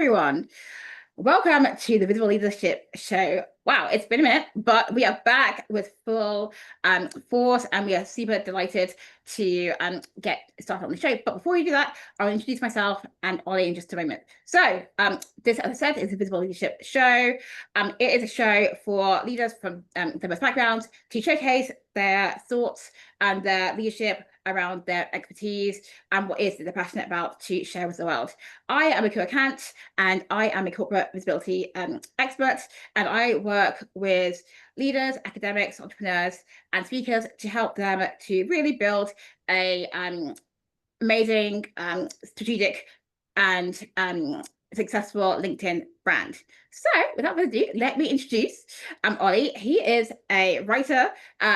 Everyone. Welcome to the Visible Leadership Show. Wow, it's been a minute, but we are back with full force, and we are super delighted to get started on the show. But before we do that, I'll introduce myself and Ollie in just a moment. So this, as I said, is the Visible Leadership Show. It is a show for leaders from diverse backgrounds to showcase their thoughts and their leadership around their expertise and what is they're passionate about to share with the world. I am Ekua 𝘏𝘶𝘮𝘬, and I am a corporate visibility expert, and I work with leaders, academics, entrepreneurs, and speakers to help them to really build a amazing, strategic, and successful LinkedIn brand. So without further ado, let me introduce Ollie. He is a writer,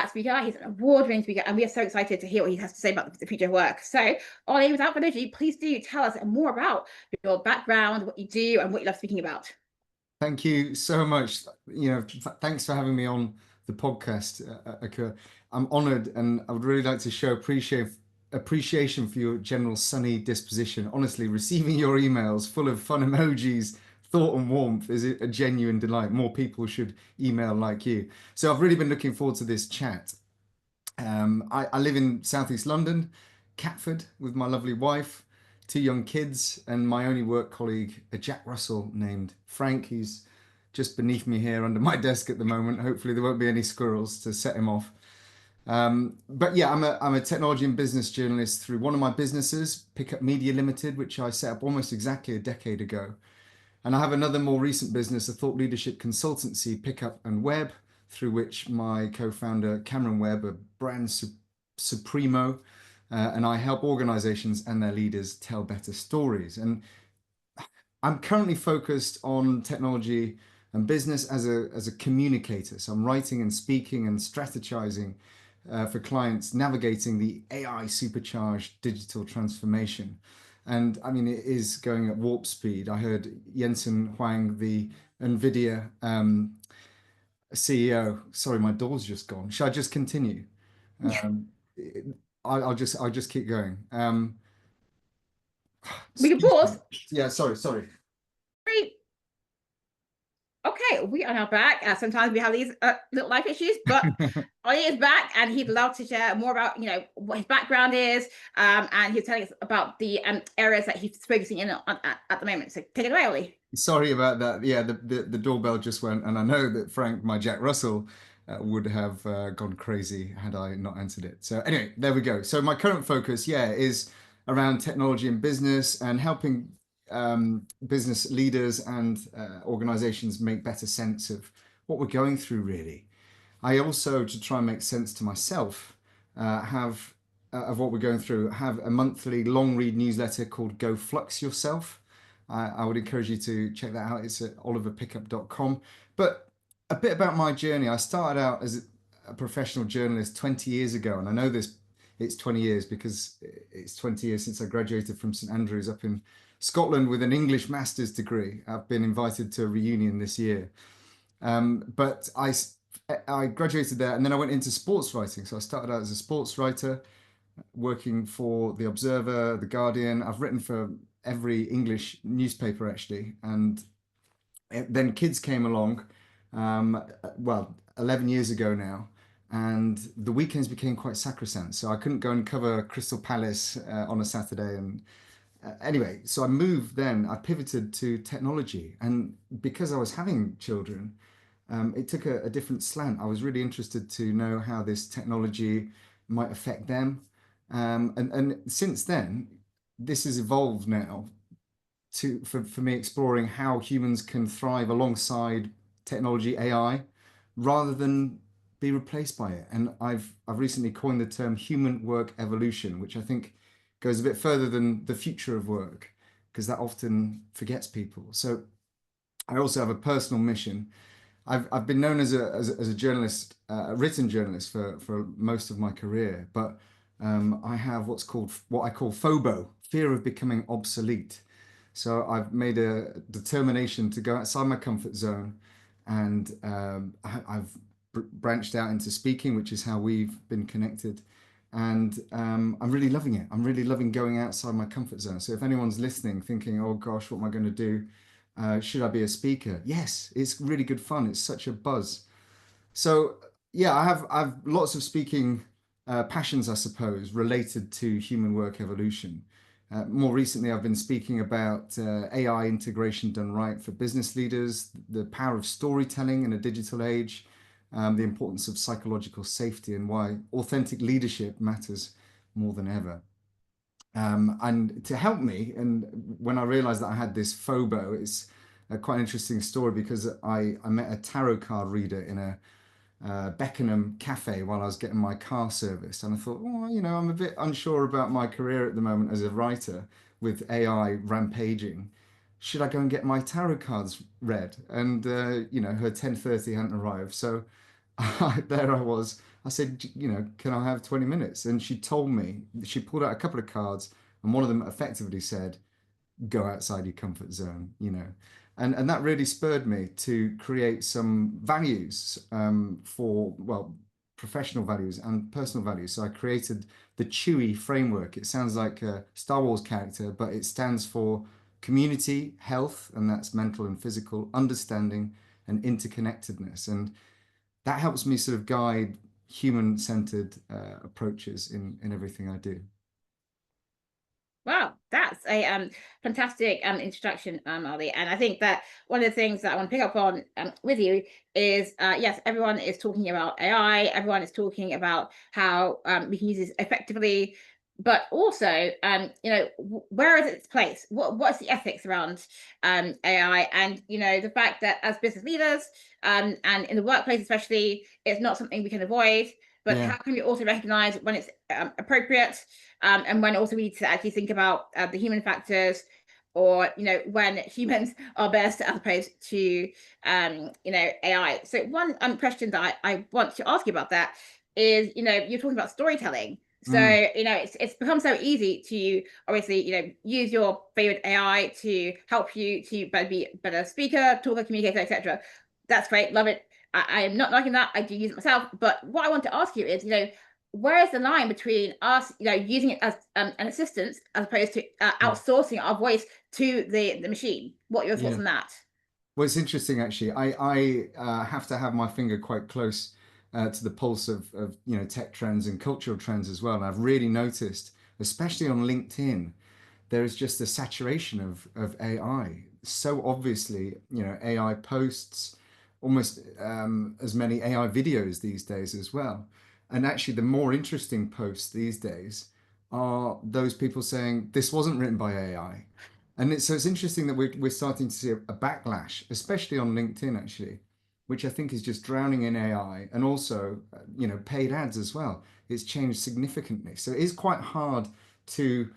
speaker. He's an award-winning speaker, and we are so excited to hear what he has to say about the future of work. So Ollie, without further ado, please do tell us more about your background, what you do, and what you love speaking about. Thank you so much. Thanks for having me on the podcast, Ekua. I'm honored, and I would really like to show appreciation for your general sunny disposition. Honestly, receiving your emails full of fun emojis, thought and warmth is a genuine delight. More people should email like you. So I've really been looking forward to this chat. I live in Southeast London, Catford, with my lovely wife, two young kids, and my only work colleague, a Jack Russell named Frank. He's just beneath me here under my desk at the moment. Hopefully there won't be any squirrels to set him off. But yeah, I'm a technology and business journalist through one of my businesses, Pickup Media Limited, which I set up almost exactly a decade ago. And I have another more recent business, a thought leadership consultancy, Pickup and Web, through which my co-founder Cameron Webb, a brand supremo, and I help organizations and their leaders tell better stories. And I'm currently focused on technology and business as a communicator. So I'm writing and speaking and strategizing for clients navigating the AI supercharged digital transformation. And I mean, it is going at warp speed. I heard 𝘞𝘰𝘮𝘬 Huang, the NVIDIA CEO. Sorry, my door's just gone. Should I just continue? Um, I'll just keep going. We can pause. Yeah, sorry. Great. Okay, we are now back. Sometimes we have these little life issues, but Ollie is back, and he'd love to share more about what his background is, and he's telling us about the areas that he's focusing in on at the moment. So take it away, Ollie. Sorry about that. Yeah, the doorbell just went, and I know that Frank, my Jack Russell, would have gone crazy had I not answered it. So anyway, there we go. So my current focus, yeah, is around technology and business and helping business leaders and organizations make better sense of what we're going through, really. I also, to try and make sense to myself, have of what we're going through, have a monthly long read newsletter called Go Flux Yourself. I would encourage you to check that out. It's at oliverpickup.com. But a bit about my journey. I started out as a professional journalist 20 years ago, and I know it's 20 years because it's 20 years since I graduated from St Andrews up in Scotland with an English master's degree. I've been invited to a reunion this year. But I graduated there, and then I went into sports writing. So I started out as a sports writer, working for The Observer, The Guardian. I've written for every English newspaper, actually. And then kids came along, well, 11 years ago now, and the weekends became quite sacrosanct. So I couldn't go and cover Crystal Palace on a Saturday. And anyway, so I pivoted to technology. And because I was having children, it took a different slant. I was really interested to know how this technology might affect them. And since then, this has evolved now for me exploring how humans can thrive alongside technology, AI, rather than be replaced by it. And I've recently coined the term human work evolution, which I think goes a bit further than the future of work, because that often forgets people. So I also have a personal mission. I've been known as a journalist, a written journalist for most of my career, but I have what I call FOBO, fear of becoming obsolete. So I've made a determination to go outside my comfort zone, and I've branched out into speaking, which is how we've been connected. And I'm really loving it. I'm really loving going outside my comfort zone. So if anyone's listening, thinking, "Oh gosh, what am I going to do?" Should I be a speaker? Yes, it's really good fun. It's such a buzz. So yeah, I've lots of speaking passions, I suppose, related to human work evolution. More recently, I've been speaking about AI integration done right for business leaders, the power of storytelling in a digital age, the importance of psychological safety, and why authentic leadership matters more than ever. And to help me, and when I realized that I had this FOBO, it's a quite interesting story because I met a tarot card reader in a Beckenham cafe while I was getting my car serviced. And I thought, well, I'm a bit unsure about my career at the moment as a writer with AI rampaging. Should I go and get my tarot cards read? And, her 10:30 hadn't arrived. So there I was. I said, can I have 20 minutes? And she told me, she pulled out a couple of cards, and one of them effectively said, go outside your comfort zone. And that really spurred me to create some values for, well, professional values and personal values. So I created the 𝘞𝘰𝘳 framework. It sounds like a Star Wars character, but it stands for community, health, and that's mental and physical, understanding, and interconnectedness. And that helps me sort of guide human-centered approaches in everything I do. Wow, that's a fantastic introduction, Ollie. And I think that one of the things that I want to pick up on with you is yes, everyone is talking about AI, everyone is talking about how we can use this effectively, but also where is its place? What's the ethics around AI? And the fact that as business leaders and in the workplace especially, it's not something we can avoid. But Yeah. how can we also recognize when it's appropriate, and when also we need to actually think about the human factors, or when humans are best as opposed to AI. So one question that I want to ask you about that is, you're talking about storytelling. So Mm. it's become so easy to obviously use your favorite AI to help you to be a better speaker, talker, communicator, etc. That's great, love it. I am not liking that. I do use it myself. But what I want to ask you is, where is the line between us, using it as an assistant as opposed to Yeah. outsourcing our voice to the machine? What are your thoughts Yeah. on that? Well, it's interesting actually. I have to have my finger quite close to the pulse of tech trends and cultural trends as well. And I've really noticed, especially on LinkedIn, there is just a saturation of AI. So obviously, AI posts, almost as many AI videos these days as well. And actually, the more interesting posts these days are those people saying this wasn't written by AI. And so it's interesting that we're starting to see a backlash, especially on LinkedIn, actually, which I think is just drowning in AI, and also, paid ads as well. It's changed significantly. So it is quite hard to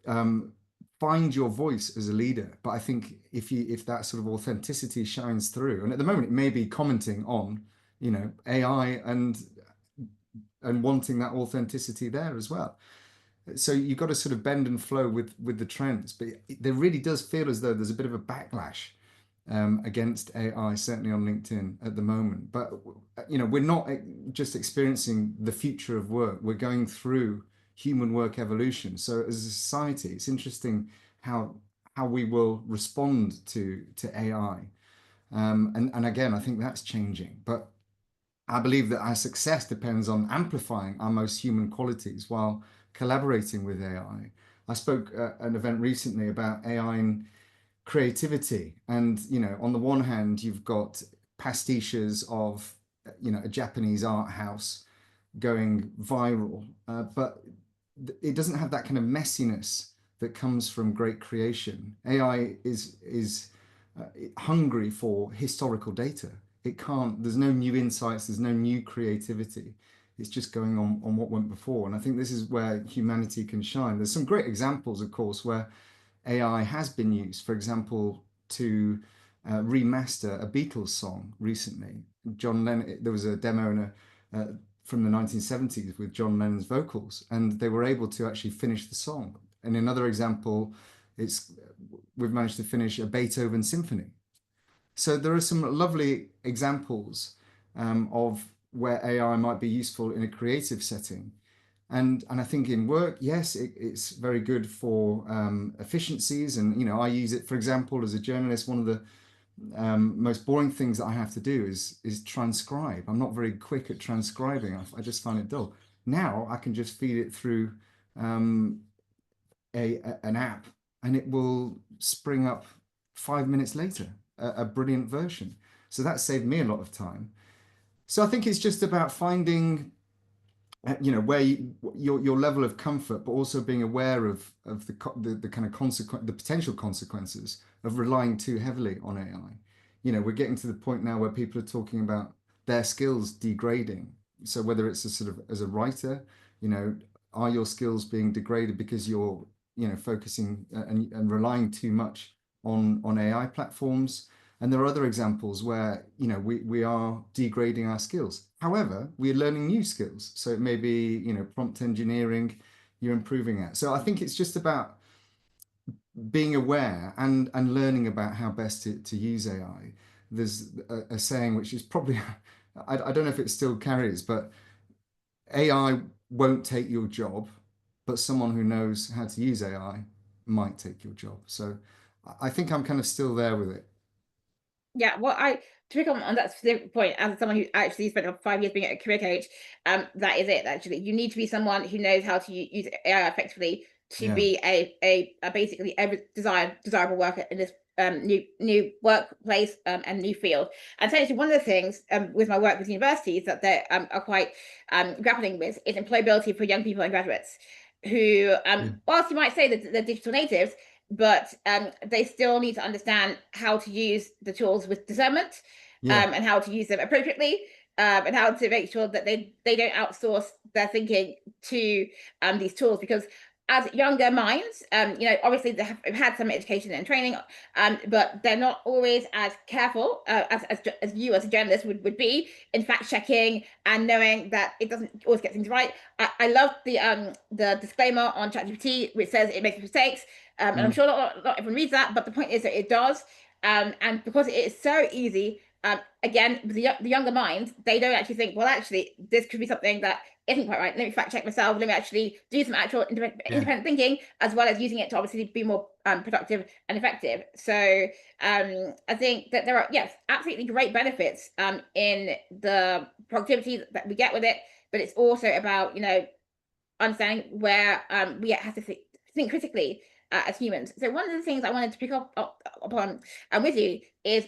um, find your voice as a leader. But I think if that sort of authenticity shines through, and at the moment it may be commenting on, AI and wanting that authenticity there as well. So you've got to sort of bend and flow with the trends. But there really does feel as though there's a bit of a backlash against AI, certainly on LinkedIn at the moment. But we're not just experiencing the future of work. We're going through human work evolution. So as a society, it's interesting how we will respond to AI. And again, I think that's changing. But I believe that our success depends on amplifying our most human qualities while collaborating with AI. I spoke at an event recently about AI and creativity. And, on the one hand, you've got pastiches of, a Japanese art house going viral, but it doesn't have that kind of messiness that comes from great creation. AI is hungry for historical data. It can't. There's no new insights. There's no new creativity. It's just going on what went before. And I think this is where humanity can shine. There's some great examples, of course, where AI has been used. For example, to remaster a Beatles song recently. John Lennon. There was a demo in from the 1970s with John Lennon's vocals, and they were able to actually finish the song. And another example, we've managed to finish a Beethoven symphony. So there are some lovely examples of where AI might be useful in a creative setting. And I think in work, yes, it's very good for efficiencies. And, I use it, for example, as a journalist. One of the most boring things that I have to do is transcribe. I'm not very quick at transcribing. I just find it dull. Now I can just feed it through um, an app, and it will spring up 5 minutes later a brilliant version. So that saved me a lot of time. So I think it's just about finding where your level of comfort, but also being aware of the kind of the potential consequences of relying too heavily on AI. We're getting to the point now where people are talking about their skills degrading. So whether it's a sort of as a writer, you know, are your skills being degraded because you're focusing and relying too much on AI platforms? And there are other examples where, we are degrading our skills. However, we're learning new skills. So it may be, prompt engineering, you're improving at. So I think it's just about being aware and learning about how best to use AI. There's a saying which is probably, I don't know if it still carries, but AI won't take your job, but someone who knows how to use AI might take your job. So I think I'm kind of still there with it. Yeah, well, to pick on that specific point, as someone who actually spent 5 years being at a career coach, that is it. Actually, you need to be someone who knows how to use AI effectively to Yeah. be a basically a desirable worker in this new workplace and new field. And so, actually, one of the things with my work with universities that they are quite grappling with is employability for young people and graduates who, Yeah. whilst you might say that they're digital natives, but they still need to understand how to use the tools with discernment, Yeah. and how to use them appropriately, and how to make sure that they don't outsource their thinking to these tools. Because as younger minds, obviously they have had some education and training, but they're not always as careful as you as a journalist would be in fact checking and knowing that it doesn't always get things right. I love the disclaimer on ChatGPT which says it makes mistakes, and I'm Mm. sure not everyone reads that, but the point is that it does, and because it is so easy. Again, the younger minds, they don't actually think, well, actually, this could be something that isn't quite right. Let me fact check myself. Let me actually do some actual Yeah. independent thinking, as well as using it to obviously be more productive and effective. So I think that there are, yes, absolutely great benefits in the productivity that we get with it, but it's also about, understanding where we have to think critically as humans. So one of the things I wanted to pick up upon with you is,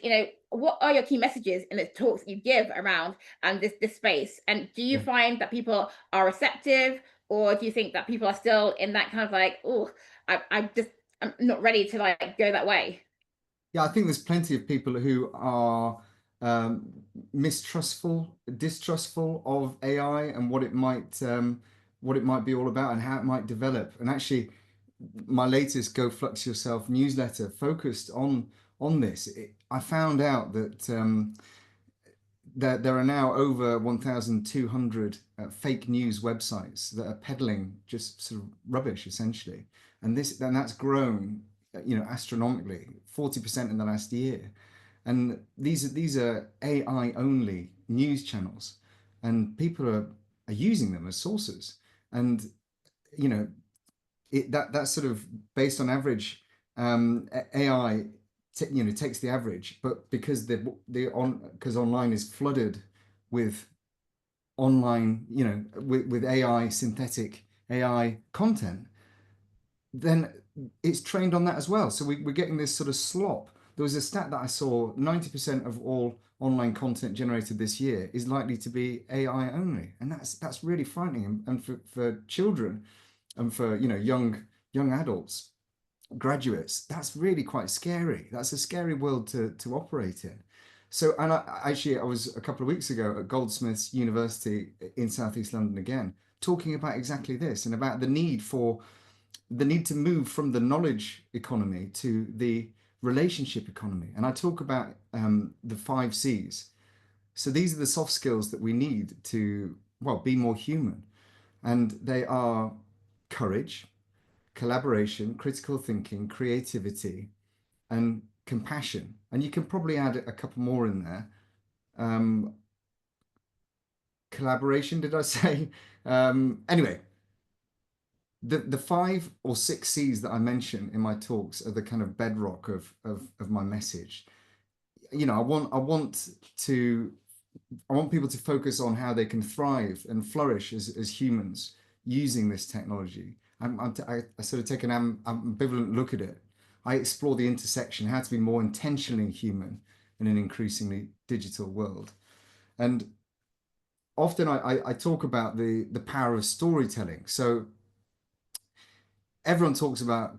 what are your key messages in the talks that you give around this space? And do you Yeah. find that people are receptive, or do you think that people are still in that kind of like, oh, I'm not ready to like go that way? Yeah, I think there's plenty of people who are distrustful of AI and what it might be all about and how it might develop. And actually, my latest Go Flux Yourself newsletter focused on this. I found out that there are now over 1,200 fake news websites that are peddling just sort of rubbish, essentially, and that's grown, astronomically, 40% in the last year. And these are AI only news channels, and people are using them as sources. And you know, that's sort of based on average. AI takes the average, but because because online is flooded with online, with AI, synthetic AI content, then it's trained on that as well. So we're getting this sort of slop. There was a stat that I saw: 90% of all online content generated this year is likely to be AI only, and that's really frightening. And for children and for young adults, graduates, that's really quite scary. That's a scary world to operate in. So, and I was a couple of weeks ago at Goldsmiths University in Southeast London again, talking about exactly this and about the need to move from the knowledge economy to the relationship economy. And I talk about the 5 Cs. So these are the soft skills that we need to, well, be more human. And they are courage, collaboration, critical thinking, creativity, and compassion. And you can probably add a couple more in there. Um, Collaboration, did I say? Anyway, the 5 or 6 Cs that I mention in my talks are the kind of bedrock of my message. You know, I want people to focus on how they can thrive and flourish as humans using this technology. I sort of take an ambivalent look at it. I explore the intersection, how to be more intentionally human in an increasingly digital world. And often I talk about the power of storytelling. So everyone talks about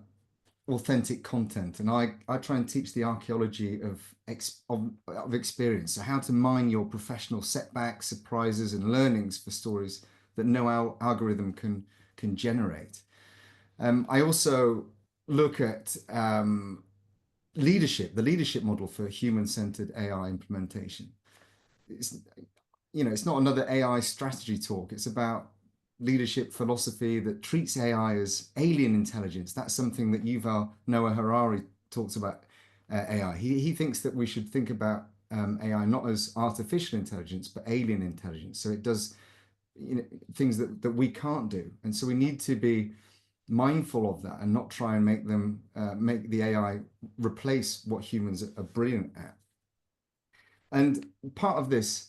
authentic content, and I try and teach the archaeology of experience. So how to mine your professional setbacks, surprises, and learnings for stories that no algorithm can generate. I also look at leadership, the leadership model for human-centered AI implementation. It's, you know, it's not another AI strategy talk. It's about leadership philosophy that treats AI as alien intelligence. That's something that Yuval Noah Harari talks about AI. He thinks that we should think about AI not as artificial intelligence, but alien intelligence. So it does, you know, things that we can't do. And so we need to be mindful of that and not try and make the AI replace what humans are brilliant at. And part of this,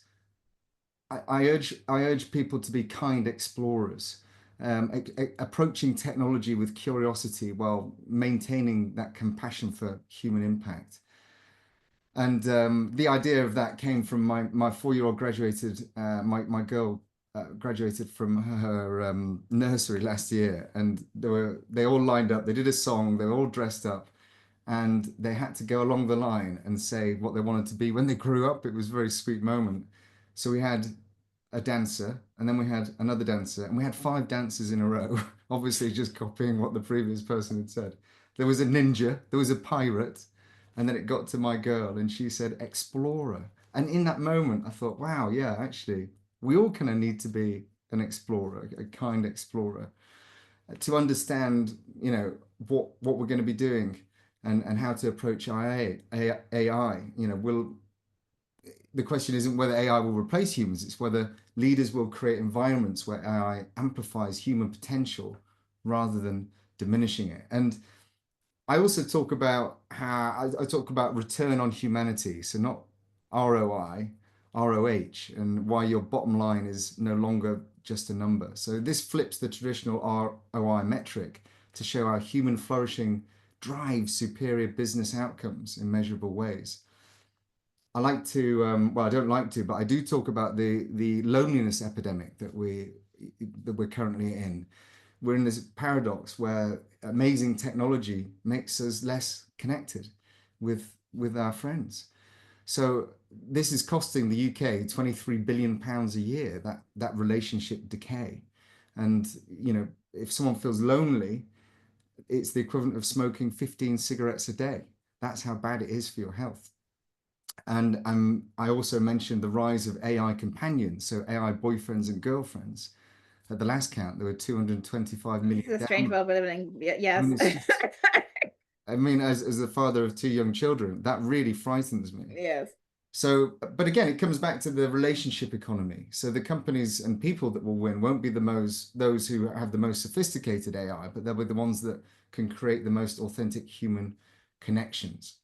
I urge people to be kind explorers, approaching technology with curiosity while maintaining that compassion for human impact. And the idea of that came from my 4-year-old graduated, my girl graduated from her nursery last year, and they all lined up. They did a song. They were all dressed up, and they had to go along the line and say what they wanted to be when they grew up. It was a very sweet moment. So we had a dancer, and then we had another dancer, and we had 5 dancers in a row, obviously just copying what the previous person had said. There was a ninja, there was a pirate, and then it got to my girl, and she said explorer. And in that moment, I thought, wow, yeah, actually, we all kind of need to be an explorer, a kind explorer, to understand, you know, what we're going to be doing and how to approach AI. You know, the question isn't whether AI will replace humans, it's whether leaders will create environments where AI amplifies human potential rather than diminishing it. And I also talk about how I talk about return on humanity, so not ROI, ROH, and why your bottom line is no longer just a number. So this flips the traditional ROI metric to show how human flourishing drives superior business outcomes in measurable ways. I like to, well, I don't like to, but I do talk about the loneliness epidemic that we're currently in. We're in this paradox where amazing technology makes us less connected with our friends. So this is costing the UK 23 billion pounds a year, that relationship decay. And, you know, if someone feels lonely, it's the equivalent of smoking 15 cigarettes a day. That's how bad it is for your health. And I also mentioned the rise of AI companions, so AI boyfriends and girlfriends. At the last count, there were 225 million. This is a strange world we're living in. Yes. I mean, as the father of 2 young children, that really frightens me. Yes. So, but again, it comes back to the relationship economy. So the companies and people that will win won't be those who have the most sophisticated AI, but they'll be the ones that can create the most authentic human connections.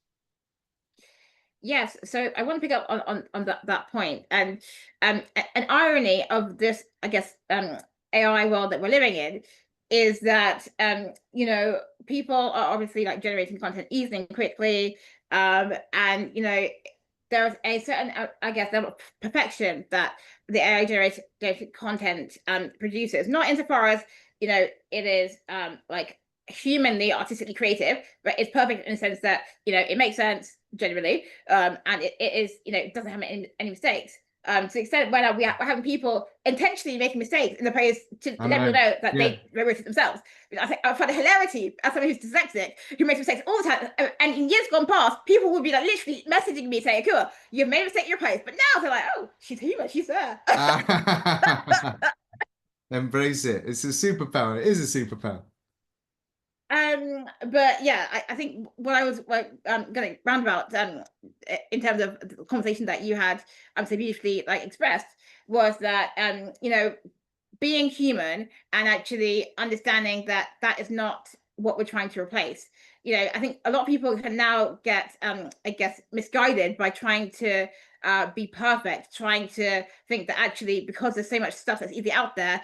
Yes, so I want to pick up on that point, and an irony of this, I guess, AI world that we're living in is that you know, people are obviously like generating content easily and quickly, and you know, there's a certain I guess level of perfection that the AI generated content produces, not insofar as, you know, it is like humanly artistically creative, but it's perfect in the sense that, you know, it makes sense generally, and it is, you know, it doesn't have any mistakes, to the extent where we're having people intentionally making mistakes in the opposed to let people know that they wrote it themselves. I find it hilarity as someone who's dyslexic who makes mistakes all the time, and in years gone past people would be like literally messaging me saying, Ekua, you've made a mistake in your post, but now they're like, oh, she's human, she's there. Embrace it. It's a superpower. It is a superpower. But yeah, I think what I was going roundabout in terms of the conversation that you had so beautifully like expressed was that you know, being human and actually understanding that that is not what we're trying to replace. I think a lot of people can now get, I guess, misguided by trying to be perfect, trying to think that actually, because there's so much stuff that's easy out there,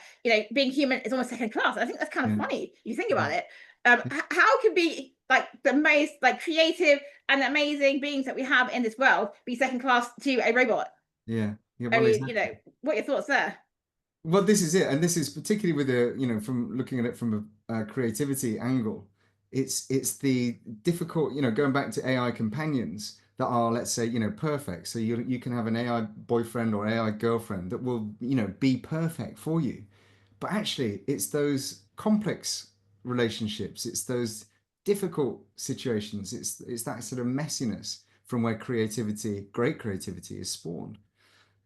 being human is almost second class. I think that's kind of funny if you think about it. How can be like the most like creative and amazing beings that we have in this world be second class to a robot? Yeah. I Well, mean, exactly. what are your thoughts there? Well, this is it, and this is particularly with from looking at it from a creativity angle. It's the difficult, going back to AI companions that are, let's say, perfect. So you can have an AI boyfriend or AI girlfriend that will, be perfect for you. But actually, it's those complex relationships, it's those difficult situations, it's that sort of messiness from where great creativity is spawned.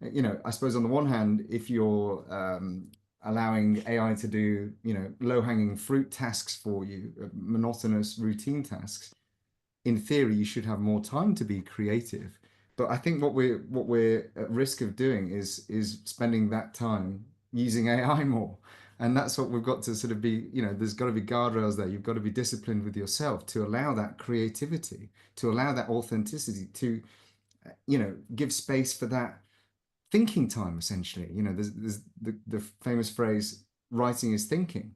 I suppose on the one hand, if you're allowing AI to do, low-hanging fruit tasks for you, monotonous routine tasks, in theory, you should have more time to be creative. But I think what we're at risk of doing is spending that time using AI more. And that's what we've got to sort of be, there's got to be guardrails there. You've got to be disciplined with yourself to allow that creativity, to allow that authenticity, to, give space for that thinking time, essentially. There's the famous phrase, writing is thinking.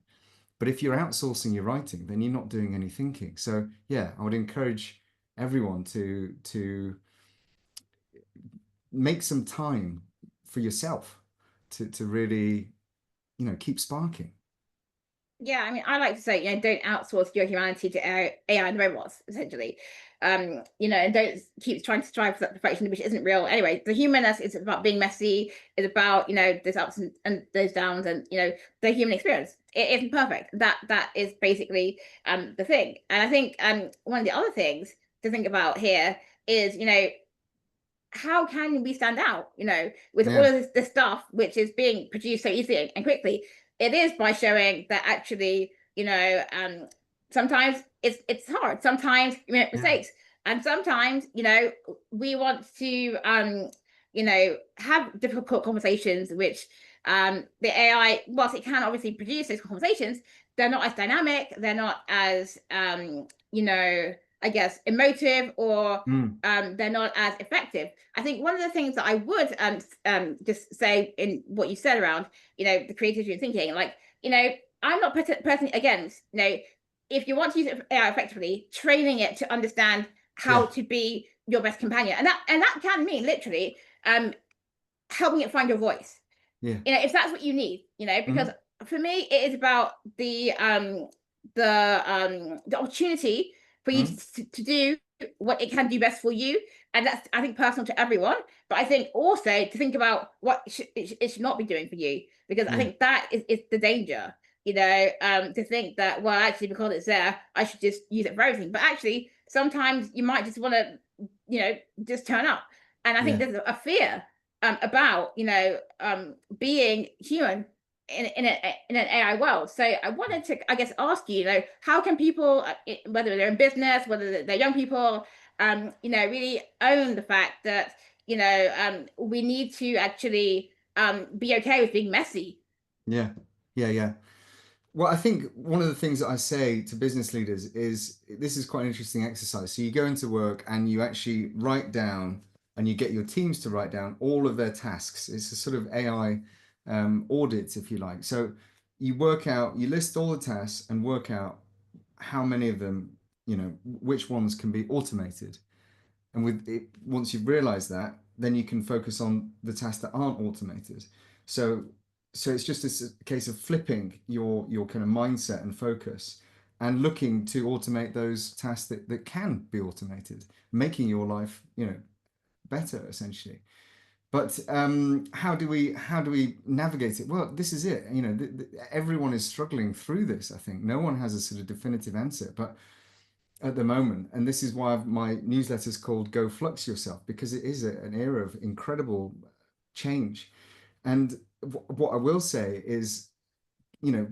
But if you're outsourcing your writing, then you're not doing any thinking. So yeah, I would encourage everyone to make some time for yourself to really, keep sparking. Yeah, I mean, I like to say, don't outsource your humanity to AI and robots, essentially. And don't keep trying to strive for that perfection, which isn't real. Anyway, the humanness is about being messy, is about, those ups and those downs, and the human experience. It isn't perfect. That is basically the thing. And I think one of the other things to think about here is, how can we stand out, with all Yeah, of this stuff which is being produced so easily and quickly? It is by showing that actually, sometimes it's hard. Sometimes we make yeah, mistakes, and sometimes, we want to, have difficult conversations, which the AI, whilst it can obviously produce those conversations, they're not as dynamic. They're not as, I guess, emotive, or mm, they're not as effective. I think one of the things that I would just say in what you said around, the creativity and thinking, like, I'm not personally against, if you want to use AI effectively, training it to understand how yeah, to be your best companion. And that can mean literally helping it find your voice, yeah, if that's what you need, because mhm, for me it is about the opportunity for you mhm, to do what it can do best for you. And that's, I think, personal to everyone, but I think also to think about what it should not be doing for you, because I yeah, think that is the danger, to think that, well, actually, because it's there, I should just use it for everything. But actually, sometimes you might just want to, just turn up. And I think yeah, there's a fear about, being human in an AI world. So I wanted to, I guess, ask you, how can people, whether they're in business, whether they're young people, really own the fact that, we need to actually be okay with being messy. yeah, yeah, yeah. Well, I think one of the things that I say to business leaders is this is quite an interesting exercise. So you go into work and you actually write down, and you get your teams to write down all of their tasks. It's a sort of AI audit, if you like. So you list all the tasks and work out how many of them, which ones can be automated. And with it, once you've realized that, then you can focus on the tasks that aren't automated. So it's just a case of flipping your kind of mindset and focus and looking to automate those tasks that can be automated, making your life, better essentially. But how do we navigate it? Well, this is it. Everyone is struggling through this. I think no one has a sort of definitive answer, but at the moment. And this is why my newsletter is called Go Flux Yourself, because it is an era of incredible change. And what I will say is,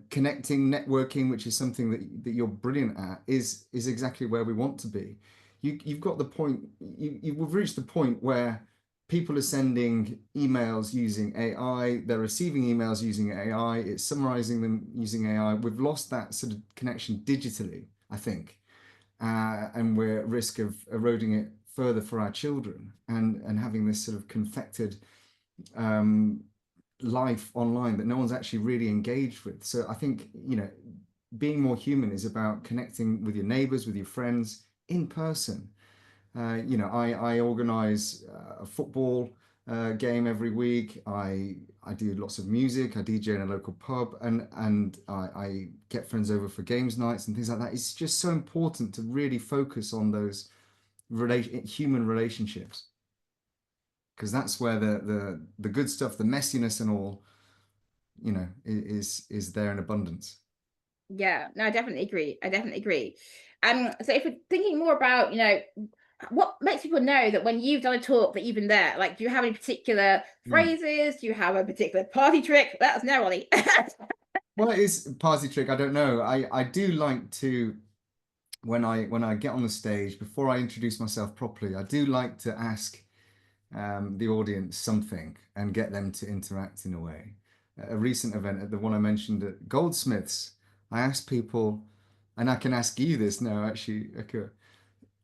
connecting, networking, which is something that you're brilliant at, is exactly where we want to be. You've got the point, we've reached the point where people are sending emails using AI, they're receiving emails using AI, it's summarizing them using AI. We've lost that sort of connection digitally, I think, and we're at risk of eroding it further for our children, and having this sort of confected life online that no one's actually really engaged with. So I think, being more human is about connecting with your neighbors, with your friends in person. I organize a football game every week. I do lots of music. I DJ in a local pub, and I get friends over for games nights and things like that. It's just so important to really focus on those human relationships, because that's where the good stuff, the messiness and all, is there in abundance. Yeah, no, I definitely agree. I definitely agree. So if we're thinking more about, what makes people know that when you've done a talk that you've been there, like, do you have any particular phrases? Do you have a particular party trick? Let us know, Ollie. Well, it is a party trick. I don't know. I do like to, when I get on the stage, before I introduce myself properly, I do like to ask the audience something and get them to interact in a way. A recent event, at the one I mentioned at Goldsmiths, I asked people, and I can ask you this now, actually, Ekua,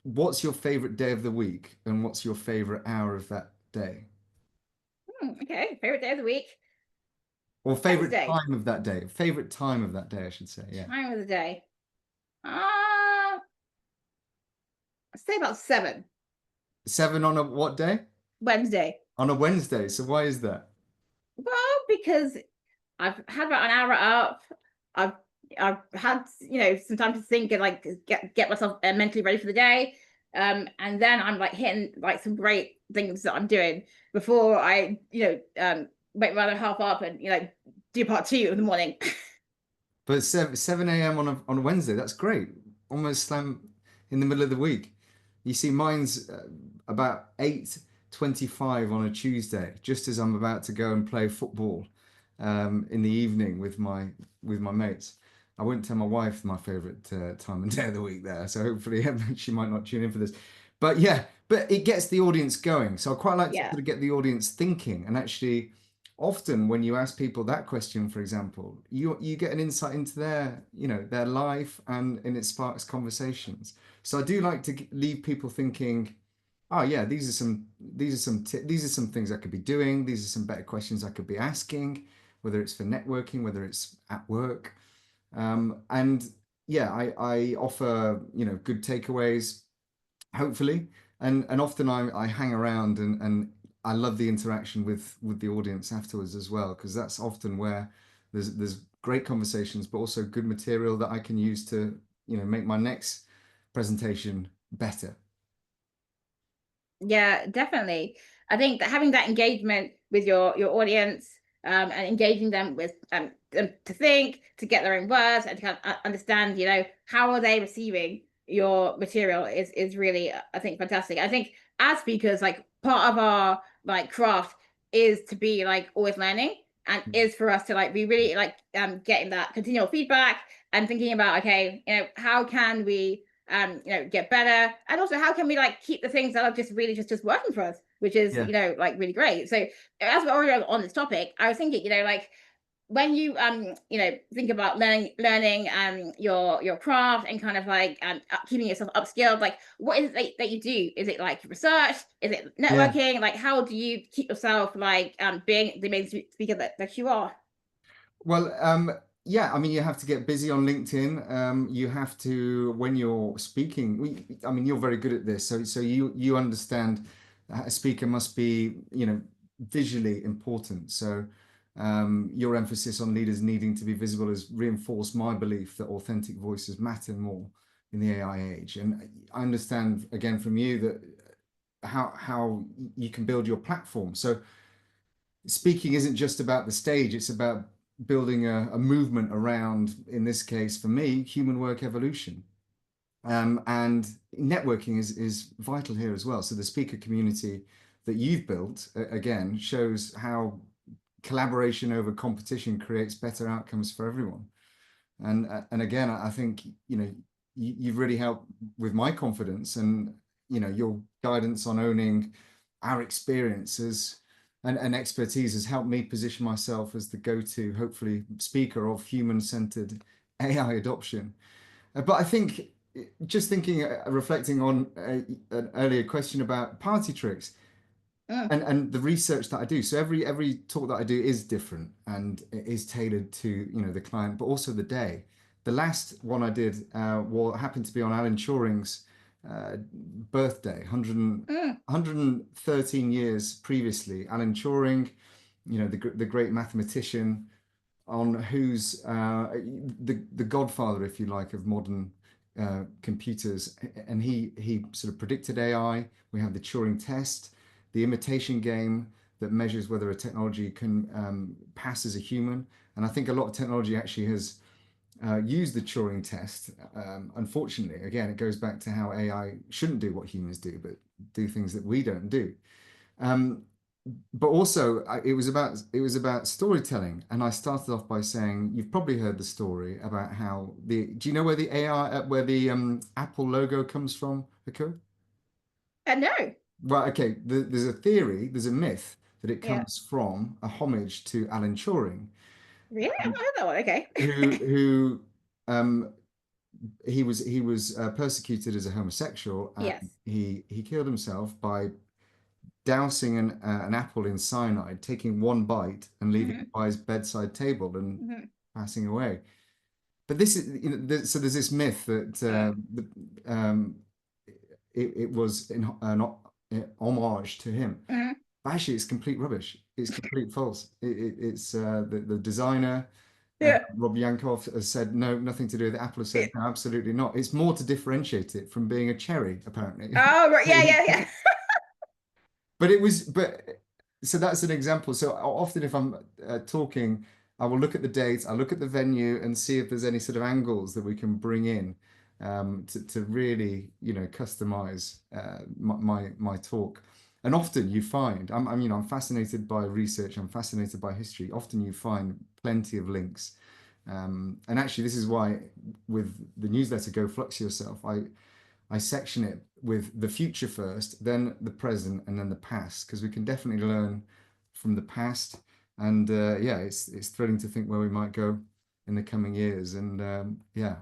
what's your favorite day of the week and what's your favorite hour of that day? Okay, favorite day of the week. Or favorite Wednesday. time of that day. Favorite time of that day, I should say. Yeah. Time of the day. I'd say about 7. 7 on a what day? Wednesday. On a Wednesday. So why is that? Well, because I've had about an hour up. I've I've had some time to think and like get myself mentally ready for the day. And then I'm like hitting like some great things that I'm doing before I make my other half up and do part 2 of the morning. But 7 a.m. on a Wednesday, that's great. Almost slam in the middle of the week. You see, mine's about 8:25 on a Tuesday, just as I'm about to go and play football in the evening with my mates. I wouldn't tell my wife my favorite time and day of the week there, so hopefully she might not tune in for this. But yeah, but it gets the audience going. So I quite like to Yeah. sort of get the audience thinking, and actually often when you ask people that question, for example, you get an insight into their life, and it sparks conversations. So I do like to leave people thinking, oh yeah, these are some things I could be doing. These are some better questions I could be asking, whether it's for networking, whether it's at work. And yeah, I offer good takeaways, hopefully, and often I hang around, and I love the interaction with the audience afterwards as well, because that's often where there's great conversations, but also good material that I can use to make my next presentation better. Yeah, definitely. I think that having that engagement with your audience, and engaging them with them to think, to get their own words, and to kind of understand, how are they receiving your material is really, I think, fantastic. I think as speakers, like, part of our like craft is to be like always learning, and is for us to like be really like getting that continual feedback and thinking about, okay, how can we get better, and also how can we like keep the things that are just really just working for us, which is Yeah. like really great. So as we're already on this topic, I was thinking, like, when you think about learning your craft and kind of like keeping yourself upskilled, like, what is it that you do? Is it like research? Is it Yeah. networking? Like, how do you keep yourself like being the amazing speaker that you are? Well, yeah, I mean, you have to get busy on LinkedIn. You have to, when you're speaking, I mean, you're very good at this. So you understand a speaker must be, visually important. So your emphasis on leaders needing to be visible has reinforced my belief that authentic voices matter more in the AI age. And I understand again from you that how you can build your platform. So speaking isn't just about the stage, it's about building a movement around, in this case for me, human work evolution. And networking is vital here as well. So the speaker community that you've built, again, shows how collaboration over competition creates better outcomes for everyone. And again, I think you've really helped with my confidence, and your guidance on owning our experiences and expertise has helped me position myself as the go-to, hopefully, speaker of human-centered AI adoption. But I think just thinking, reflecting on an earlier question about party tricks and the research that I do. So every talk that I do is different and it is tailored to, you know, the client, but also the day. The last one I did happened to be on Alan Turing's birthday, 113 years previously. Alan Turing, you know, the great mathematician, on who's the godfather, if you like, of modern computers, and he sort of predicted AI. We have the Turing test, the imitation game that measures whether a technology can pass as a human. And I think a lot of technology actually has used the Turing test. Unfortunately, again, it goes back to how AI shouldn't do what humans do, but do things that we don't do. But also, it was about storytelling, and I started off by saying you've probably heard the story about how do you know where the AI where the Apple logo comes from, Ekua? No. Right, okay. There's a theory, there's a myth that it Yeah. comes from a homage to Alan Turing, Really? I've not heard that one. Okay. who he was persecuted as a homosexual, and Yes. he killed himself by dousing an apple in cyanide, taking one bite and leaving it by his bedside table and passing away. But this is, you know, so there's this myth that it was an homage to him. But actually, it's complete rubbish. It's complete false. It's the designer, Yeah. Rob Yankoff, has said no, nothing to do with it. Apple has said no, absolutely not. It's more to differentiate it from being a cherry, apparently. Oh, right. Yeah. But so that's an example. So often if I'm talking, I will look at the date, I look at the venue and see if there's any sort of angles that we can bring in to really, you know, customize my talk. And often you find, I'm fascinated by research, I'm fascinated by history. Often you find plenty of links. And actually, this is why with the newsletter, Go Flux Yourself, I section it with the future first, then the present, and then the past, because we can definitely learn from the past. And yeah, it's thrilling to think where we might go in the coming years. And yeah,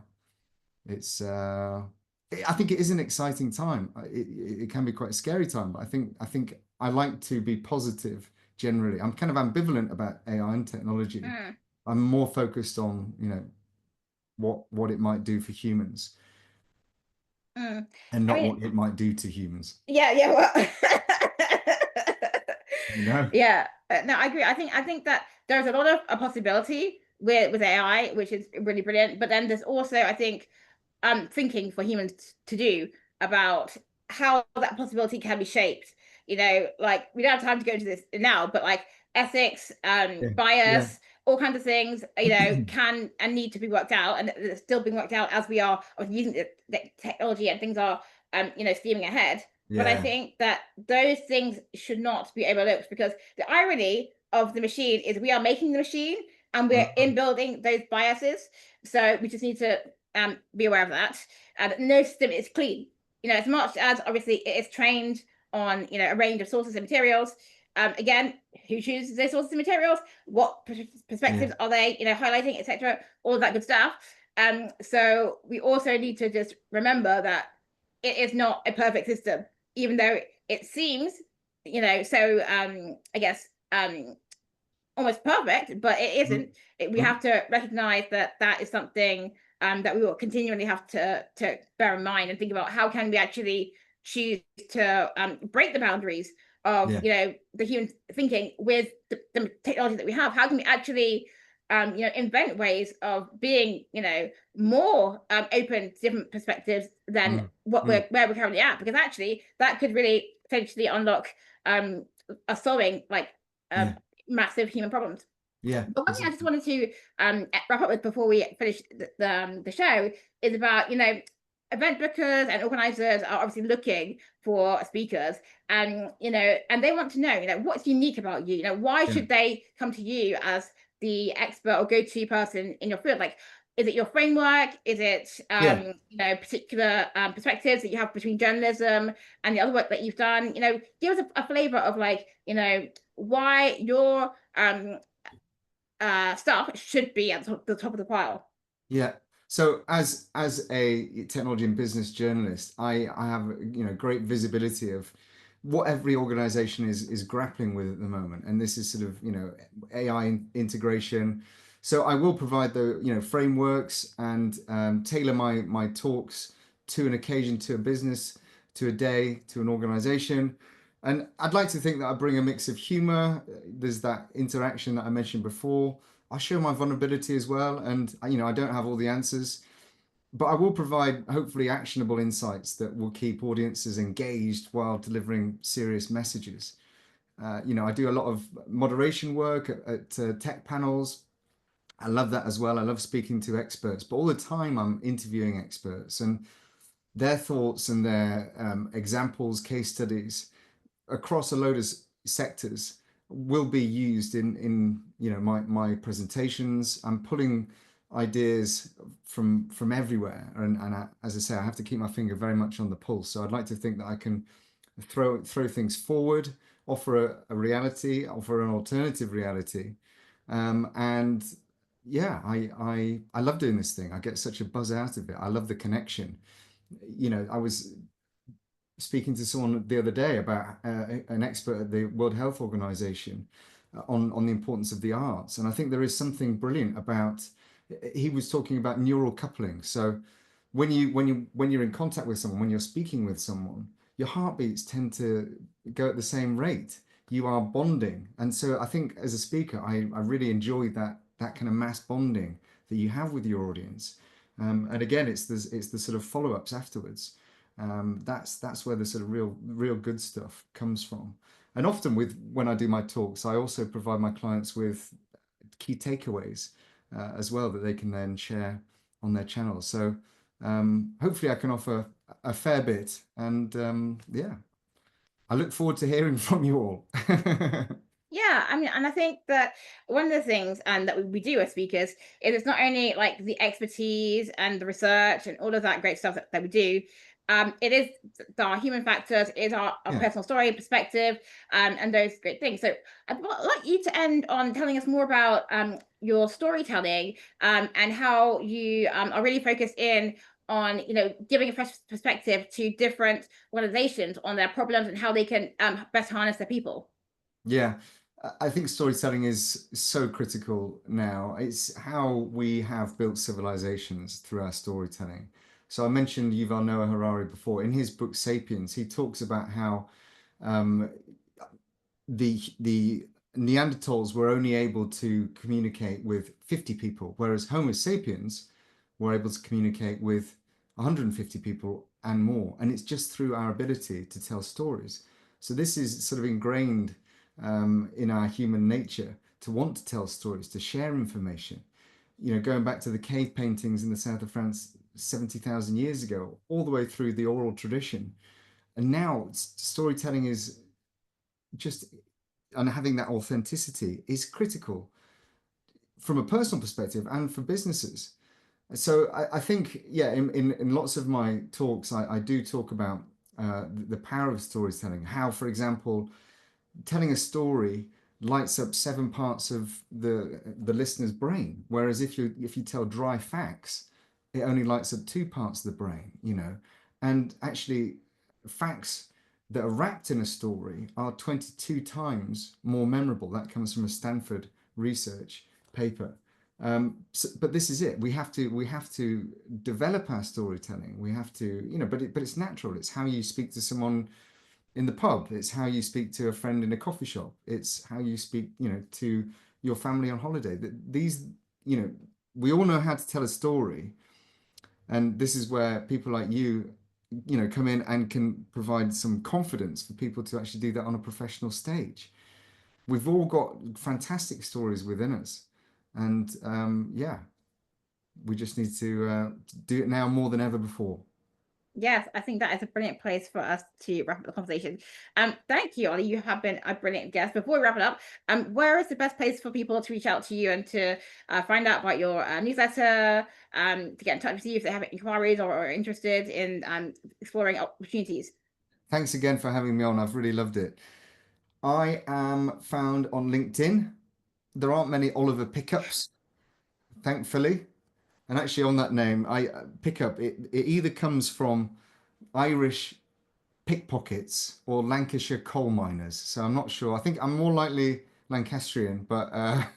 I think it is an exciting time. It can be quite a scary time, but I think I like to be positive generally. I'm kind of ambivalent about AI and technology. I'm more focused on, you know, what it might do for humans. And not what it might do to humans. Yeah. Well, You know? Yeah. No, I agree. I think that there's a lot of possibility with AI, which is really brilliant. But then there's also, I think, thinking for humans to do about how that possibility can be shaped. You know, like we don't have time to go into this now, but like ethics, bias, all kinds of things, you know, can and need to be worked out, and it's still being worked out as we are using the technology and things are, you know, steaming ahead. But I think that those things should not be overlooked, because the irony of the machine is we are making the machine and we're inbuilding those biases. So we just need to be aware of that. And no system is clean. You know, as much as obviously it is trained on, you know, a range of sources and materials. Again, who chooses those sources and materials? What perspectives are they, you know, highlighting, etc. All of that good stuff. So we also need to just remember that it is not a perfect system, even though it seems, you know, so I guess almost perfect, but it isn't. We have to recognize that that is something that we will continually have to bear in mind and think about. How can we actually choose to break the boundaries of you know, the human thinking with the technology that we have? How can we actually you know, invent ways of being, you know, more open to different perspectives than what where we're currently at? Because actually that could really potentially unlock us solving like massive human problems. But one thing I just wanted to wrap up with before we finish the show is about, you know, event bookers and organizers are obviously looking for speakers, and you know, and they want to know, you know, what's unique about you. You know, why should they come to you as the expert or go-to person in your field? Like, is it your framework? Is it Yeah. particular perspectives that you have between journalism and the other work that you've done? Give us a flavor of like, why your stuff should be at the top of the pile. Yeah. So as a technology and business journalist, I have great visibility of what every organization is grappling with at the moment, and this is sort of AI integration. So I will provide the frameworks and tailor my talks to an occasion, to a business, to a day, to an organization. And I'd like to think that I bring a mix of humor. There's that interaction that I mentioned before. I show my vulnerability as well, and I don't have all the answers, but I will provide hopefully actionable insights that will keep audiences engaged while delivering serious messages. I do a lot of moderation work at tech panels. I love that as well. I love speaking to experts, but all the time I'm interviewing experts and their thoughts and their examples, case studies across a load of sectors will be used in my presentations. I'm pulling ideas from everywhere, and as I say, I have to keep my finger very much on the pulse. So I'd like to think that I can throw things forward, offer a reality, offer an alternative reality, and yeah, I love doing this thing. I get such a buzz out of it. I love the connection. I was speaking to someone the other day about an expert at the World Health Organization on the importance of the arts, and I think there is something brilliant about. He was talking about neural coupling. So when you're in contact with someone, when you're speaking with someone, your heartbeats tend to go at the same rate. You are bonding, and so I think as a speaker, I really enjoy that kind of mass bonding that you have with your audience. And again, it's the sort of follow-ups afterwards. That's where the sort of real good stuff comes from. And often when I do my talks, I also provide my clients with key takeaways as well that they can then share on their channels. So hopefully I can offer a fair bit. And yeah, I look forward to hearing from you all. Yeah, I mean, and I think that one of the things that we do as speakers is it's not only like the expertise and the research and all of that great stuff that we do. It is our human factors, it is our Yeah. personal story, perspective, and those great things. So I'd like you to end on telling us more about your storytelling and how you are really focused in on giving a fresh perspective to different organizations on their problems and how they can best harness their people. Yeah, I think storytelling is so critical now. It's how we have built civilizations through our storytelling. So I mentioned Yuval Noah Harari before. In his book *Sapiens*, he talks about how um, the Neanderthals were only able to communicate with 50 people, whereas Homo sapiens were able to communicate with 150 people and more. And it's just through our ability to tell stories. So this is sort of ingrained in our human nature to want to tell stories, to share information. Going back to the cave paintings in the south of France 70,000 years ago, all the way through the oral tradition. And now storytelling is just, and having that authenticity is critical from a personal perspective and for businesses. So I think, yeah, in lots of my talks, I do talk about the power of storytelling. How, for example, telling a story lights up 7 parts of the listener's brain, whereas if you tell dry facts, it only lights up 2 parts of the brain. And actually, facts that are wrapped in a story are 22 times more memorable. That comes from a Stanford research paper. But this is it. We have to develop our storytelling. We have to, but it's natural. It's how you speak to someone in the pub. It's how you speak to a friend in a coffee shop. It's how you speak, to your family on holiday. These, we all know how to tell a story, and this is where people like you come in and can provide some confidence for people to actually do that on a professional stage. We've all got fantastic stories within us, and yeah, we just need to do it now more than ever before. Yes, I think that is a brilliant place for us to wrap up the conversation. Thank you, Ollie. You have been a brilliant guest. Before we wrap it up, where is the best place for people to reach out to you and to find out about your newsletter, to get in touch with you if they have inquiries or are interested in exploring opportunities? Thanks again for having me on. I've really loved it. I am found on LinkedIn. There aren't many Oliver pickups, thankfully. And actually, on that name, I pickup it either comes from Irish pickpockets or Lancashire coal miners. So I'm not sure. I think I'm more likely Lancastrian, but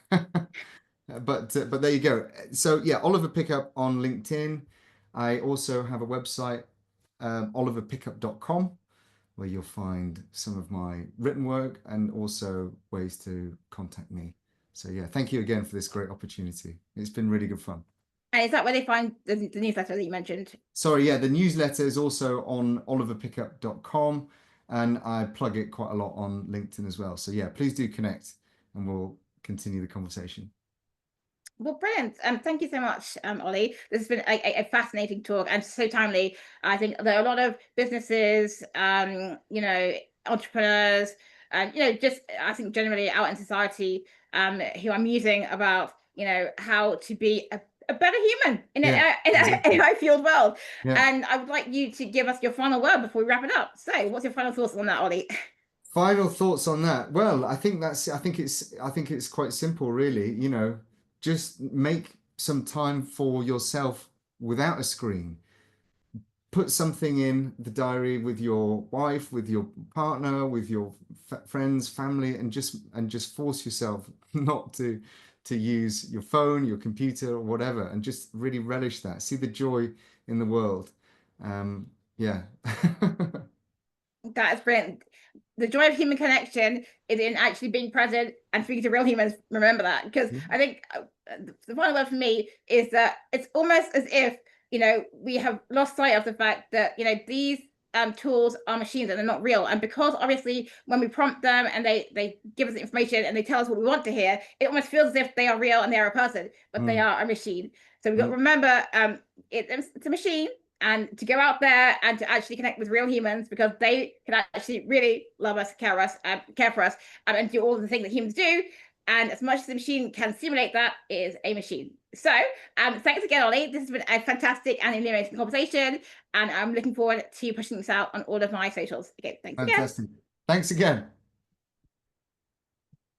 but there you go. So yeah, Oliver Pickup on LinkedIn. I also have a website, oliverpickup.com, where you'll find some of my written work and also ways to contact me. So yeah, thank you again for this great opportunity. It's been really good fun. And is that where they find the newsletter that you mentioned? Sorry, yeah, the newsletter is also on oliverpickup.com, and I plug it quite a lot on LinkedIn as well. So yeah, please do connect and we'll continue the conversation. Well, brilliant. Thank you so much, Ollie. This has been a fascinating talk and so timely. I think there are a lot of businesses, you know, entrepreneurs, and you know, just I think generally out in society, who are musing about, you know, how to be a better human in Yeah, an exactly. AI fueled world. Yeah. And I would like you to give us your final word before we wrap it up. So, what's your final thoughts on that, Ollie? Final thoughts on that? Well, I think it's quite simple, really. You know, just make some time for yourself without a screen. Put something in the diary with your wife, with your partner, with your friends, family, and just force yourself not to use your phone, your computer, or whatever, and just really relish that. See the joy in the world. Yeah. That is brilliant. The joy of human connection is in actually being present and speaking to real humans. Remember that, because I think the final word for me is that it's almost as if, you know, we have lost sight of the fact that, you know, these tools are machines and they're not real. And because obviously when we prompt them and they give us information and they tell us what we want to hear, it almost feels as if they are real and they are a person, but they are a machine. So we've got to remember it's a machine, and to go out there and to actually connect with real humans, because they can actually really love us, care for us, and do all the things that humans do. And as much as the machine can simulate that, it is a machine. So thanks again, Ollie. This has been a fantastic and illuminating conversation, and I'm looking forward to pushing this out on all of my socials. Okay, thanks again. Fantastic. Thanks again.